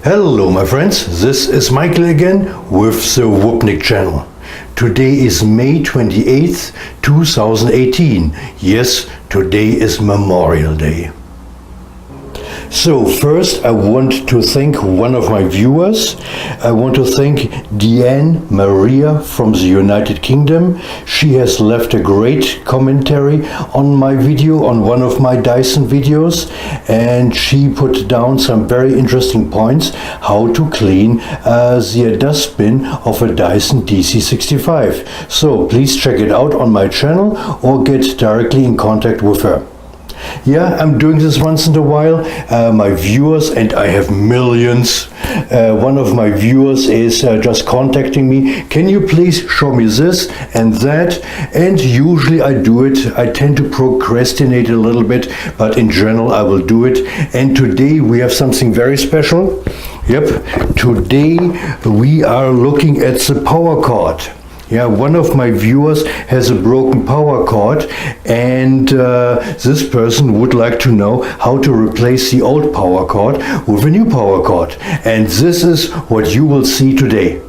Hello my friends, this is Michael again with the Woopnik channel. Today is May 28th, 2018. Yes, today is Memorial Day. So first I want to thank one of my viewers. I want to thank Diane Maria from the United Kingdom. She has left a great commentary on my video, on one of my Dyson videos, and she put down some very interesting points how to clean the dustbin of a Dyson DC65. So please check it out on my channel or get directly in contact with her. Yeah, I'm doing this once in a while. My viewers, and I have millions, one of my viewers is just contacting me. Can you please show me this and that? And usually I do it. I tend to procrastinate a little bit, but in general I will do it. And today we have something very special. Yep, today we are looking at the power cord. Yeah, one of my viewers has a broken power cord, and this person would like to know how to replace the old power cord with a new power cord. And this is what you will see today.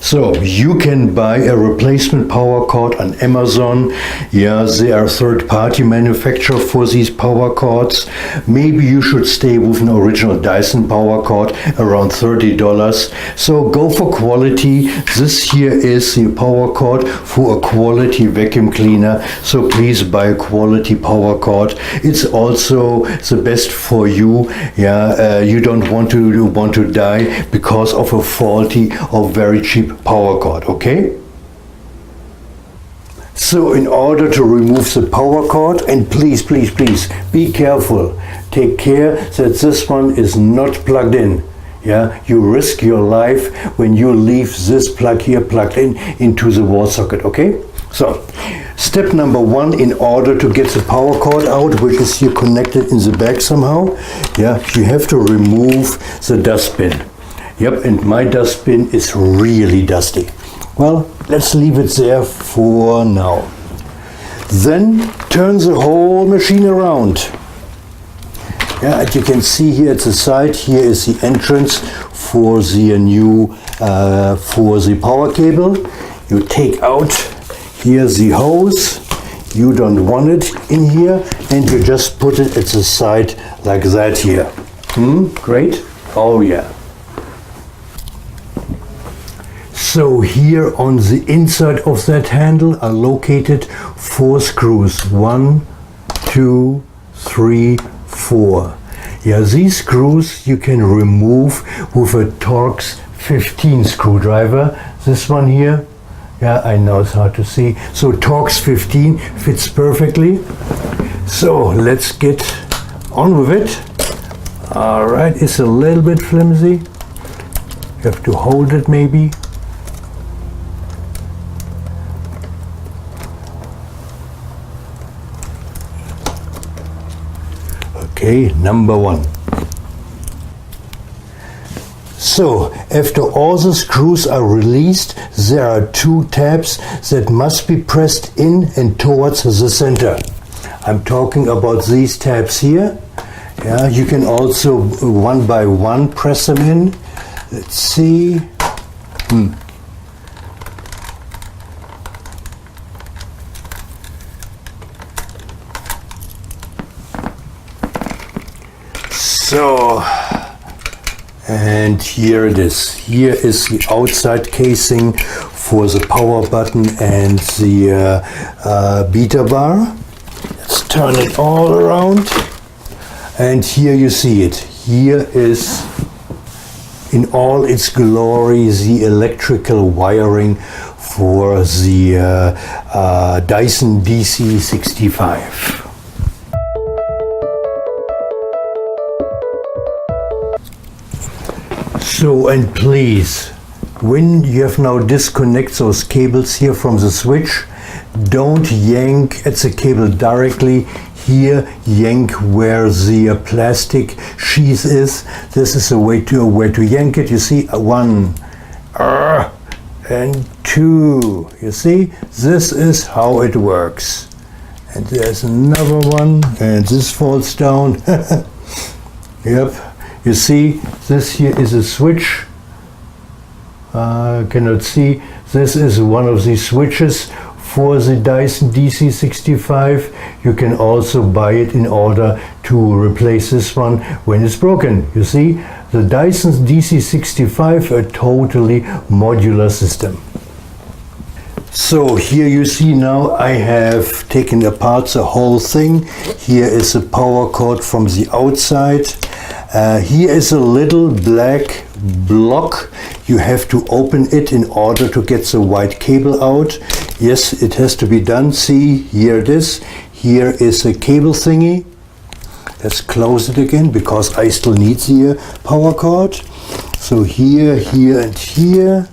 So you can buy a replacement power cord on Amazon. Yeah, they are third-party manufacturer for these power cords. Maybe you should stay with an original Dyson power cord, around $30. So go for quality. This here is the power cord for a quality vacuum cleaner. So please buy a quality power cord. It's also the best for you. Yeah, you don't want to die because of a faulty or very cheap power cord, okay? So in order to remove the power cord, and please be careful, take care that this one is not plugged in. Yeah, you risk your life when you leave this plug here plugged in into the wall socket, okay? So step number one, in order to get the power cord out, which is here connected in the back somehow, yeah, you have to remove the dustbin. Yep, and my dustbin is really dusty. Well, let's leave it there for now. Then turn the whole machine around. Yeah, as you can see here at the side, here is the entrance for the new for the power cable. You take out here the hose. You don't want it in here, and you just put it at the side like that here. Great. Oh yeah. So here on the inside of that handle are located 4 screws. 1, 2, 3, 4. Yeah, these screws you can remove with a Torx 15 screwdriver. This one here, yeah, I know it's hard to see. So Torx 15 fits perfectly. So let's get on with it. All right, it's a little bit flimsy. You have to hold it maybe. Okay, number 1. So, after all the screws are released, there are 2 tabs that must be pressed in and towards the center. I'm talking about these tabs here. Yeah, you can also one by one press them in. Let's see. So, and here it is. Here is the outside casing for the power button and the beta bar. Let's turn it all around. And here you see it. Here is in all its glory the electrical wiring for the Dyson DC65. So, and please, when you have now disconnect those cables here from the switch, don't yank at the cable directly. Here, yank where the plastic sheath is. This is a way to yank it. You see, 1 and 2. You see, this is how it works. And there's another one, and this falls down. Yep. You see, this here is a switch. Cannot see. This is one of the switches for the Dyson DC65. You can also buy it in order to replace this one when it's broken. You see, the Dyson DC65, a totally modular system. So here you see now I have taken apart the whole thing. Here is a power cord from the outside. Here is a little black block. You have to open it in order to get the white cable out. Yes, it has to be done. See, here it is. Here is a cable thingy. Let's close it again because I still need the power cord. So here, here and here.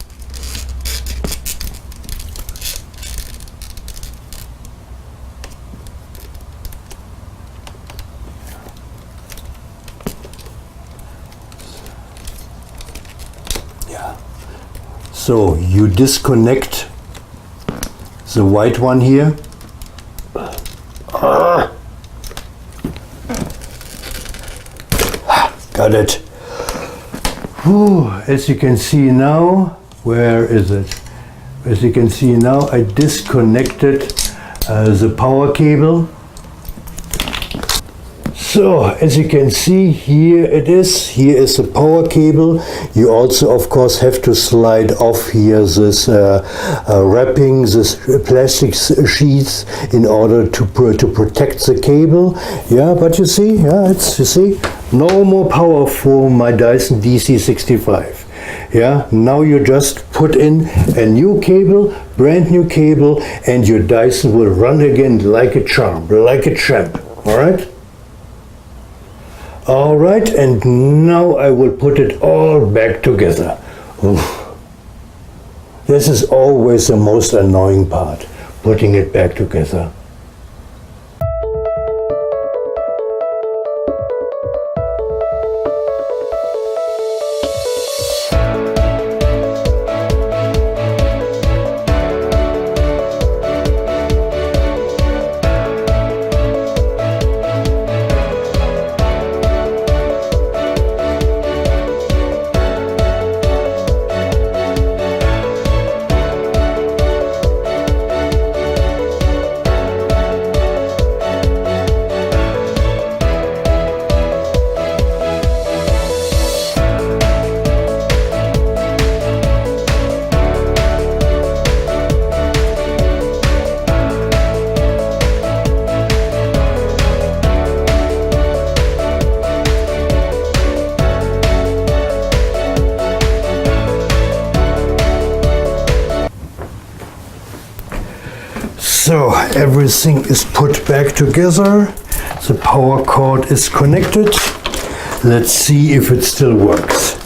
So you disconnect the white one here. Got it. Whew. As you can see now, where is it? As you can see now, I disconnected the power cable. So, as you can see, here it is. Here is the power cable. You also, of course, have to slide off here this wrapping, this plastic sheets in order to protect the cable. Yeah, but you see, yeah, you see, no more power for my Dyson DC65. Yeah, now you just put in a new cable, brand new cable, and your Dyson will run again like a charm, like a champ. All right? All right, and now I will put it all back together. Oof. This is always the most annoying part, putting it back together. So everything is put back together. The power cord is connected. Let's see if it still works.